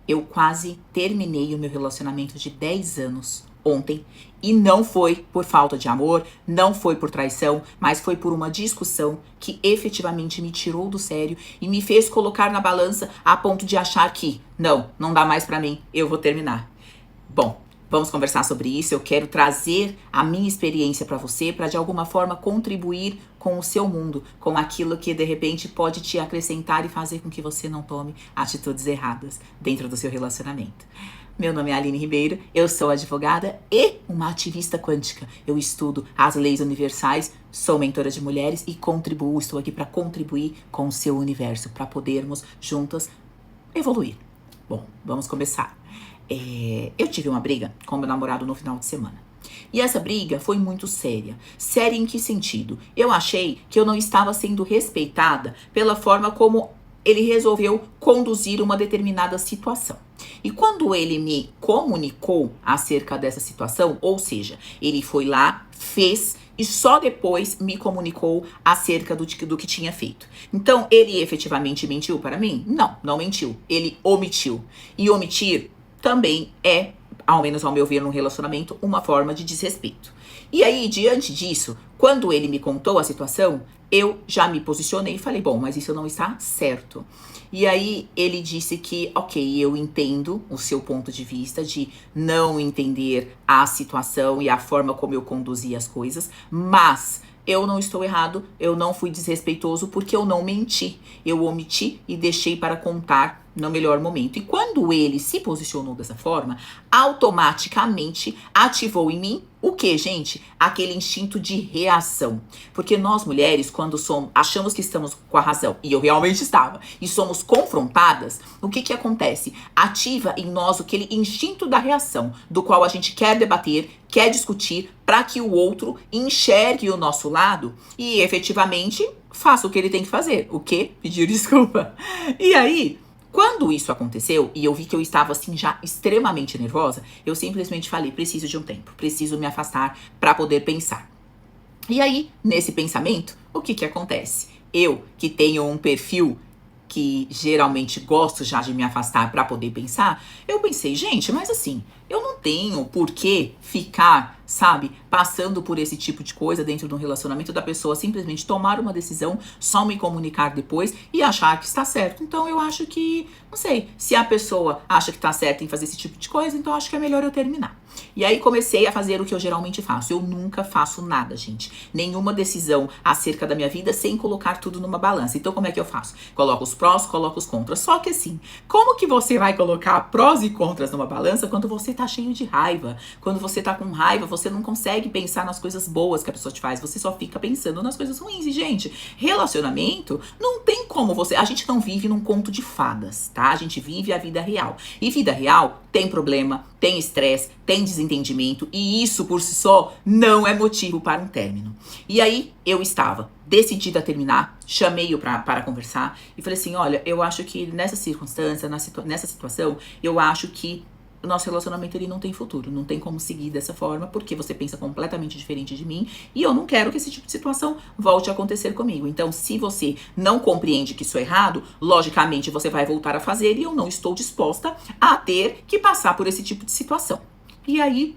Eu quase terminei o meu relacionamento de 10 anos ontem. E não foi por falta de amor, não foi por traição, mas foi por uma discussão que efetivamente me tirou do sério e me fez colocar na balança a ponto de achar que não dá mais pra mim, eu vou terminar. Bom, vamos conversar sobre isso. Eu quero trazer a minha experiência pra você, pra de alguma forma contribuir com o seu mundo, com aquilo que de repente pode te acrescentar e fazer com que você não tome atitudes erradas dentro do seu relacionamento. Meu nome é Aline Ribeiro, eu sou advogada e uma ativista quântica. Eu estudo as leis universais, sou mentora de mulheres e estou aqui para contribuir com o seu universo, para podermos juntas evoluir. Bom, vamos começar. Eu tive uma briga com meu namorado no final de semana. E essa briga foi muito séria. Séria em que sentido? Eu achei que eu não estava sendo respeitada pela forma como ele resolveu conduzir uma determinada situação. E quando ele me comunicou acerca dessa situação, ou seja, ele foi lá, fez e só depois me comunicou acerca do que tinha feito. Então, ele efetivamente mentiu para mim? Não mentiu. Ele omitiu. E omitir também é, ao menos ao meu ver, num relacionamento, uma forma de desrespeito. E aí, diante disso, quando ele me contou a situação, eu já me posicionei e falei, bom, mas isso não está certo. E aí ele disse que, ok, eu entendo o seu ponto de vista de não entender a situação e a forma como eu conduzi as coisas, mas eu não estou errado, eu não fui desrespeitoso porque eu não menti. Eu omiti e deixei para contar no melhor momento. E quando ele se posicionou dessa forma, automaticamente ativou em mim o que, gente? Aquele instinto de reação. Porque nós mulheres, quando achamos que estamos com a razão, e eu realmente estava, e somos confrontadas, o que acontece? Ativa em nós aquele instinto da reação, do qual a gente quer debater, quer discutir, para que o outro enxergue o nosso lado e efetivamente faça o que ele tem que fazer. O quê? Pedir desculpa. E aí, quando isso aconteceu, e eu vi que eu estava assim já extremamente nervosa, eu simplesmente falei, preciso de um tempo, preciso me afastar para poder pensar. E aí, nesse pensamento, o que acontece? Eu, que tenho um perfil que geralmente gosto já de me afastar para poder pensar, eu pensei, gente, mas assim, eu não tenho por que ficar, sabe, passando por esse tipo de coisa dentro de um relacionamento da pessoa simplesmente tomar uma decisão, só me comunicar depois e achar que está certo. Então eu acho que, não sei, se a pessoa acha que está certa em fazer esse tipo de coisa, então acho que é melhor eu terminar. E aí comecei a fazer o que eu geralmente faço. Eu nunca faço nada, gente. Nenhuma decisão acerca da minha vida sem colocar tudo numa balança. Então como é que eu faço? Coloco os prós, coloco os contras. Só que assim, como que você vai colocar prós e contras numa balança quando você tá cheio de raiva? Quando você tá com raiva, você não consegue pensar nas coisas boas que a pessoa te faz. Você só fica pensando nas coisas ruins. E, gente, relacionamento não tem como você... A gente não vive num conto de fadas, tá? A gente vive a vida real. E vida real tem problema, tem estresse, tem desentendimento. E isso, por si só, não é motivo para um término. E aí, eu estava decidida a terminar, chamei-o para conversar e falei assim, olha, eu acho que nessa circunstância, nessa situação, eu acho que o nosso relacionamento ele não tem futuro, não tem como seguir dessa forma, porque você pensa completamente diferente de mim e eu não quero que esse tipo de situação volte a acontecer comigo. Então, se você não compreende que isso é errado, logicamente você vai voltar a fazer e eu não estou disposta a ter que passar por esse tipo de situação. E aí,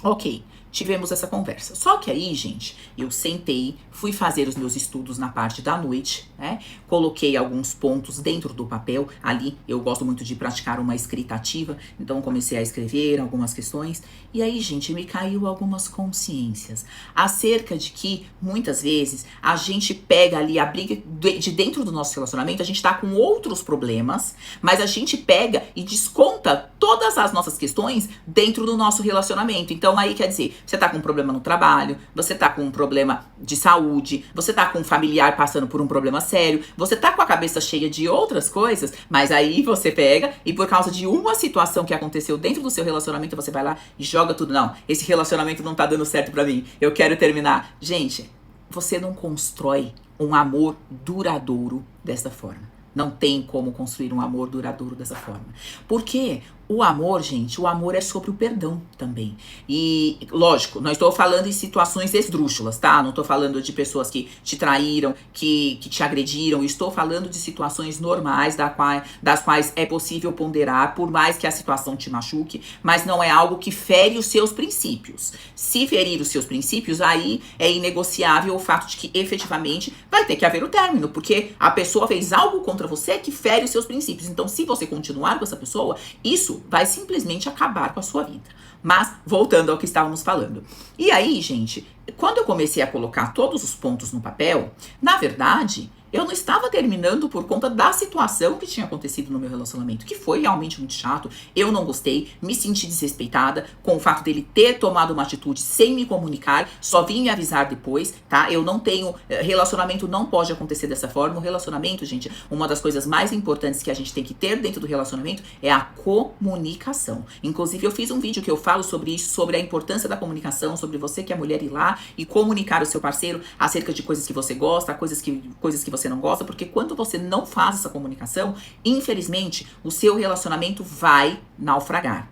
ok, tivemos essa conversa. Só que aí, gente, eu sentei, fui fazer os meus estudos na parte da noite, né? Coloquei alguns pontos dentro do papel. Ali, eu gosto muito de praticar uma escrita ativa, então comecei a escrever algumas questões. E aí, gente, me caiu algumas consciências acerca de que, muitas vezes, a gente pega ali a briga de dentro do nosso relacionamento, a gente tá com outros problemas, mas a gente pega e desconta todas as nossas questões dentro do nosso relacionamento. Então, aí, quer dizer, você tá com um problema no trabalho, você tá com um problema de saúde, você tá com um familiar passando por um problema sério, você tá com a cabeça cheia de outras coisas, mas aí você pega e por causa de uma situação que aconteceu dentro do seu relacionamento, você vai lá e joga tudo. Não, esse relacionamento não tá dando certo pra mim, eu quero terminar. Gente, você não constrói um amor duradouro dessa forma. Não tem como construir um amor duradouro dessa forma. Porque O amor, gente, o amor é sobre o perdão também. E, lógico, não estou falando em situações esdrúxulas, tá? Não estou falando de pessoas que te traíram, que te agrediram. Estou falando de situações normais das quais é possível ponderar, por mais que a situação te machuque, mas não é algo que fere os seus princípios. Se ferir os seus princípios, aí é inegociável o fato de que efetivamente vai ter que haver o término, porque a pessoa fez algo contra você que fere os seus princípios. Então, se você continuar com essa pessoa, isso vai simplesmente acabar com a sua vida. Mas, voltando ao que estávamos falando. E aí, gente, quando eu comecei a colocar todos os pontos no papel, na verdade, eu não estava terminando por conta da situação que tinha acontecido no meu relacionamento, que foi realmente muito chato. Eu não gostei, me senti desrespeitada com o fato dele ter tomado uma atitude sem me comunicar, só vim me avisar depois, tá? Eu não tenho, relacionamento não pode acontecer dessa forma. O relacionamento, gente, uma das coisas mais importantes que a gente tem que ter dentro do relacionamento é a comunicação. Inclusive, eu fiz um vídeo que eu falo sobre isso, sobre a importância da comunicação, sobre você que é mulher ir lá e comunicar o seu parceiro acerca de coisas que você gosta, coisas que você não gosta, porque quando você não faz essa comunicação, infelizmente, o seu relacionamento vai naufragar.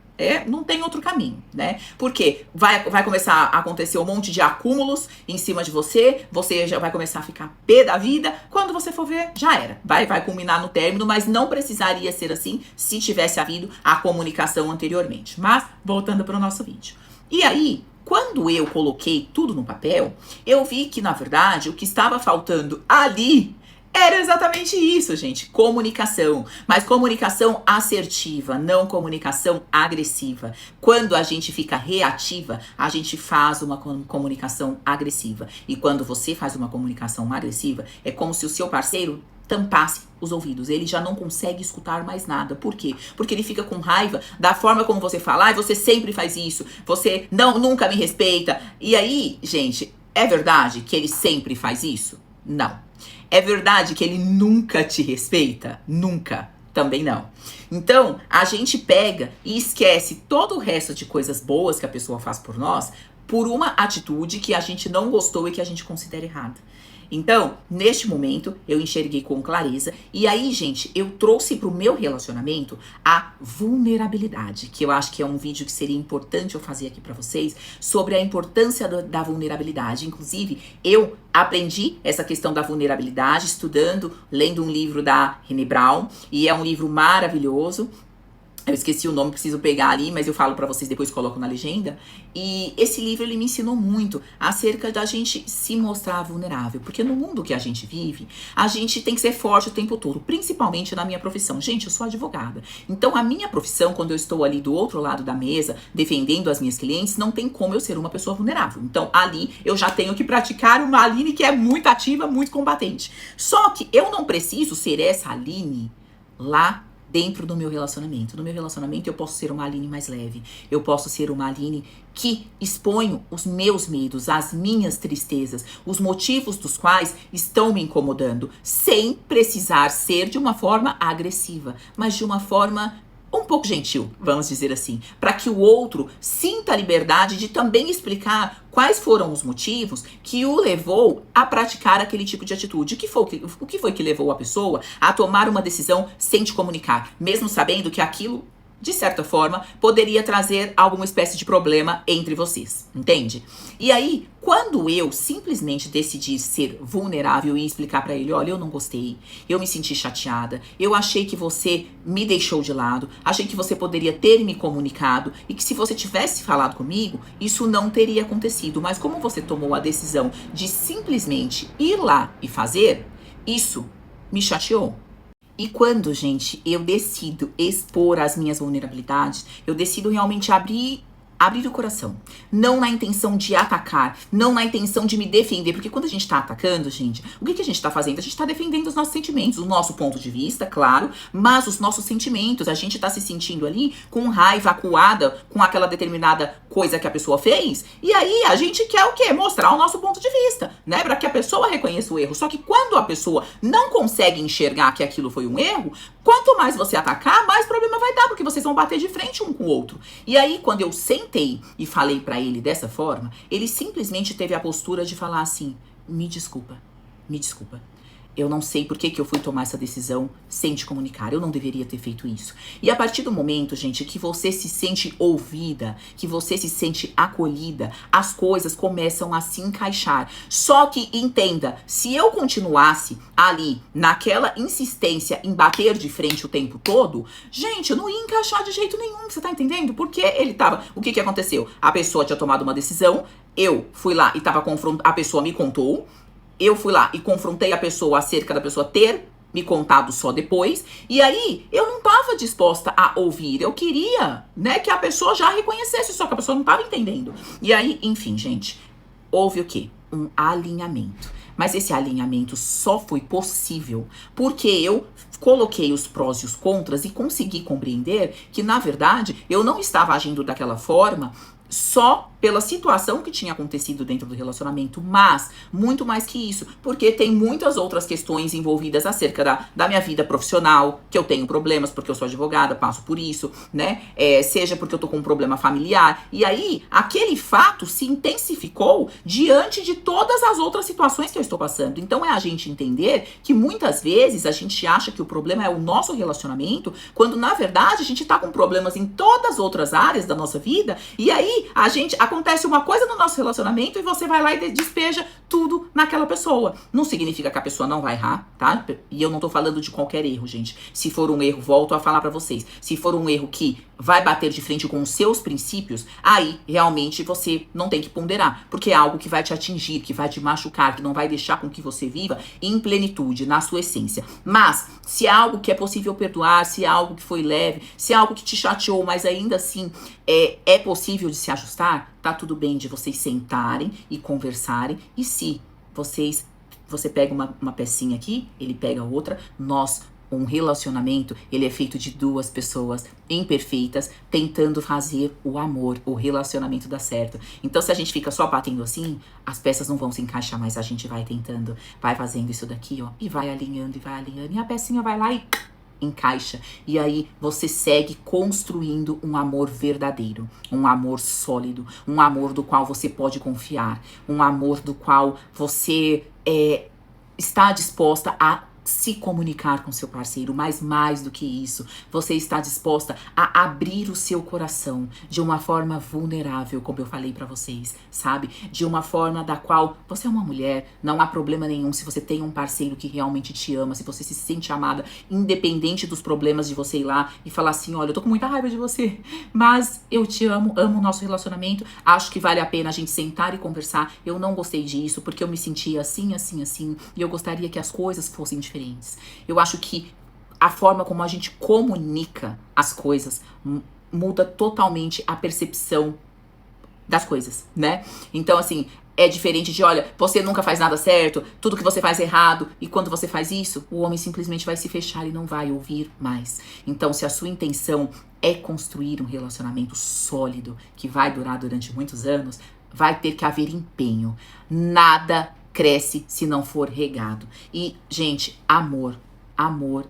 Não tem outro caminho, né? Porque vai começar a acontecer um monte de acúmulos em cima de você já vai começar a ficar pé da vida, quando você for ver, já era. Vai culminar no término, mas não precisaria ser assim se tivesse havido a comunicação anteriormente. Mas, voltando para o nosso vídeo. E aí, quando eu coloquei tudo no papel, eu vi que, na verdade, o que estava faltando ali era exatamente isso, gente. Comunicação. Mas comunicação assertiva, não comunicação agressiva. Quando a gente fica reativa, a gente faz uma comunicação agressiva. E quando você faz uma comunicação agressiva, é como se o seu parceiro tampasse os ouvidos. Ele já não consegue escutar mais nada. Por quê? Porque ele fica com raiva da forma como você fala. Você sempre faz isso. Você nunca me respeita. E aí, gente, é verdade que ele sempre faz isso? Não. É verdade que ele nunca te respeita? Nunca. Também não. Então, a gente pega e esquece todo o resto de coisas boas que a pessoa faz por nós por uma atitude que a gente não gostou e que a gente considera errada. Então, neste momento, eu enxerguei com clareza. E aí, gente, eu trouxe pro meu relacionamento a vulnerabilidade, que eu acho que é um vídeo que seria importante eu fazer aqui pra vocês, sobre a importância da vulnerabilidade. Inclusive, eu aprendi essa questão da vulnerabilidade estudando, lendo um livro da Brené Brown, e é um livro maravilhoso. Eu esqueci o nome, preciso pegar ali, mas eu falo pra vocês, depois coloco na legenda. E esse livro, ele me ensinou muito acerca da gente se mostrar vulnerável. Porque no mundo que a gente vive, a gente tem que ser forte o tempo todo. Principalmente na minha profissão. Gente, eu sou advogada. Então, a minha profissão, quando eu estou ali do outro lado da mesa, defendendo as minhas clientes, não tem como eu ser uma pessoa vulnerável. Então, ali, eu já tenho que praticar uma Aline que é muito ativa, muito combatente. Só que eu não preciso ser essa Aline lá dentro do meu relacionamento. No meu relacionamento eu posso ser uma Aline mais leve. Eu posso ser uma Aline que exponho os meus medos, as minhas tristezas, os motivos dos quais estão me incomodando, sem precisar ser de uma forma agressiva, mas de uma forma um pouco gentil, vamos dizer assim, para que o outro sinta a liberdade de também explicar quais foram os motivos que o levou a praticar aquele tipo de atitude. O que foi que levou a pessoa a tomar uma decisão sem te comunicar, mesmo sabendo que aquilo, de certa forma, poderia trazer alguma espécie de problema entre vocês, entende? E aí, quando eu simplesmente decidi ser vulnerável e explicar pra ele, olha, eu não gostei, eu me senti chateada, eu achei que você me deixou de lado, achei que você poderia ter me comunicado e que se você tivesse falado comigo, isso não teria acontecido. Mas como você tomou a decisão de simplesmente ir lá e fazer, isso me chateou. E quando, gente, eu decido expor as minhas vulnerabilidades, eu decido realmente abrir o coração. Não na intenção de atacar, não na intenção de me defender. Porque quando a gente tá atacando, gente, o que a gente tá fazendo? A gente tá defendendo os nossos sentimentos, o nosso ponto de vista, claro, mas os nossos sentimentos. A gente tá se sentindo ali com raiva, acuada com aquela determinada coisa que a pessoa fez. E aí a gente quer o quê? Mostrar o nosso ponto de vista, né? Pra que a pessoa reconheça o erro. Só que quando a pessoa não consegue enxergar que aquilo foi um erro, quanto mais você atacar, mais problema vai dar, porque vocês vão bater de frente um com o outro. E aí, quando eu sentei e falei pra ele dessa forma, ele simplesmente teve a postura de falar assim, me desculpa, Eu não sei por que eu fui tomar essa decisão sem te comunicar. Eu não deveria ter feito isso. E a partir do momento, gente, que você se sente ouvida, que você se sente acolhida, as coisas começam a se encaixar. Só que entenda, se eu continuasse ali naquela insistência em bater de frente o tempo todo, gente, eu não ia encaixar de jeito nenhum. Você tá entendendo? Porque ele tava... O que aconteceu? A pessoa tinha tomado uma decisão, eu fui lá e tava confrontando... A pessoa me contou... Eu fui lá e confrontei a pessoa acerca da pessoa ter me contado só depois. E aí, eu não estava disposta a ouvir. Eu queria, né, que a pessoa já reconhecesse, só que a pessoa não estava entendendo. E aí, enfim, gente, houve o quê? Um alinhamento. Mas esse alinhamento só foi possível porque eu coloquei os prós e os contras e consegui compreender que, na verdade, eu não estava agindo daquela forma só pela situação que tinha acontecido dentro do relacionamento, mas muito mais que isso, porque tem muitas outras questões envolvidas acerca da minha vida profissional, que eu tenho problemas porque eu sou advogada, passo por isso, né? Seja porque eu tô com um problema familiar. E aí, aquele fato se intensificou diante de todas as outras situações que eu estou passando. Então, é a gente entender que muitas vezes a gente acha que o problema é o nosso relacionamento, quando na verdade a gente tá com problemas em todas as outras áreas da nossa vida, e aí acontece uma coisa no nosso relacionamento e você vai lá e despeja tudo naquela pessoa. Não significa que a pessoa não vai errar, tá? E eu não tô falando de qualquer erro, gente. Se for um erro, volto a falar pra vocês. Se for um erro que vai bater de frente com os seus princípios, aí realmente você não tem que ponderar, porque é algo que vai te atingir, que vai te machucar, que não vai deixar com que você viva em plenitude, na sua essência. Mas, se é algo que é possível perdoar, se é algo que foi leve, se é algo que te chateou, mas ainda assim é possível de se ajustar, tá tudo bem de vocês sentarem e conversarem. E se você pega uma pecinha aqui, ele pega outra, um relacionamento, ele é feito de duas pessoas imperfeitas tentando fazer o amor, o relacionamento dar certo. Então, se a gente fica só batendo assim, as peças não vão se encaixar, mas a gente vai tentando, vai fazendo isso daqui, ó, e vai alinhando, e a pecinha vai lá e encaixa. E aí você segue construindo um amor verdadeiro, um amor sólido, um amor do qual você pode confiar, um amor do qual você está disposta a se comunicar com seu parceiro, mas mais do que isso, você está disposta a abrir o seu coração de uma forma vulnerável, como eu falei pra vocês, sabe? De uma forma da qual você é uma mulher, não há problema nenhum se você tem um parceiro que realmente te ama, se você se sente amada, independente dos problemas de você ir lá e falar assim, olha, eu tô com muita raiva de você, mas eu te amo, amo o nosso relacionamento, acho que vale a pena a gente sentar e conversar, eu não gostei disso, porque eu me sentia assim, assim, assim, e eu gostaria que as coisas fossem diferentes. Eu acho que a forma como a gente comunica as coisas muda totalmente a percepção das coisas, né? Então, assim, é diferente de, olha, você nunca faz nada certo, tudo que você faz é errado, e quando você faz isso, o homem simplesmente vai se fechar e não vai ouvir mais. Então, se a sua intenção é construir um relacionamento sólido, que vai durar durante muitos anos, vai ter que haver empenho. Nada cresce se não for regado. E, gente, amor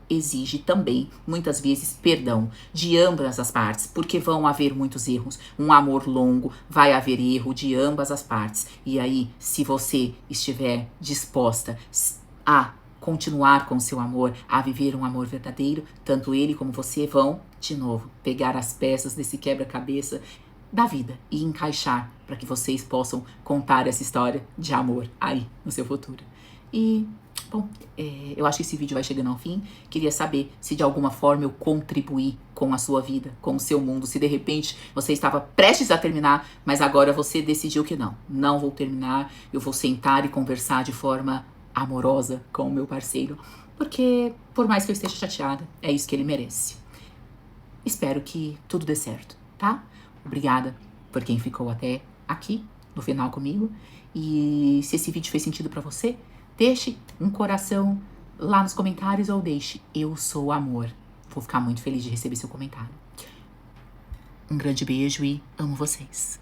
exige também, muitas vezes, perdão de ambas as partes, porque vão haver muitos erros. Um amor longo, vai haver erro de ambas as partes. E aí, se você estiver disposta a continuar com seu amor, a viver um amor verdadeiro, tanto ele como você vão, de novo, pegar as peças desse quebra-cabeça da vida e encaixar para que vocês possam contar essa história de amor aí no seu futuro. E, bom, eu acho que esse vídeo vai chegando ao fim. Queria saber se de alguma forma eu contribuí com a sua vida, com o seu mundo. Se de repente você estava prestes a terminar, mas agora você decidiu que não vou terminar. Eu vou sentar e conversar de forma amorosa com o meu parceiro. Porque, por mais que eu esteja chateada, é isso que ele merece. Espero que tudo dê certo, tá? Obrigada por quem ficou até aqui, no final comigo. E se esse vídeo fez sentido pra você, deixe um coração lá nos comentários ou deixe eu sou amor. Vou ficar muito feliz de receber seu comentário. Um grande beijo e amo vocês.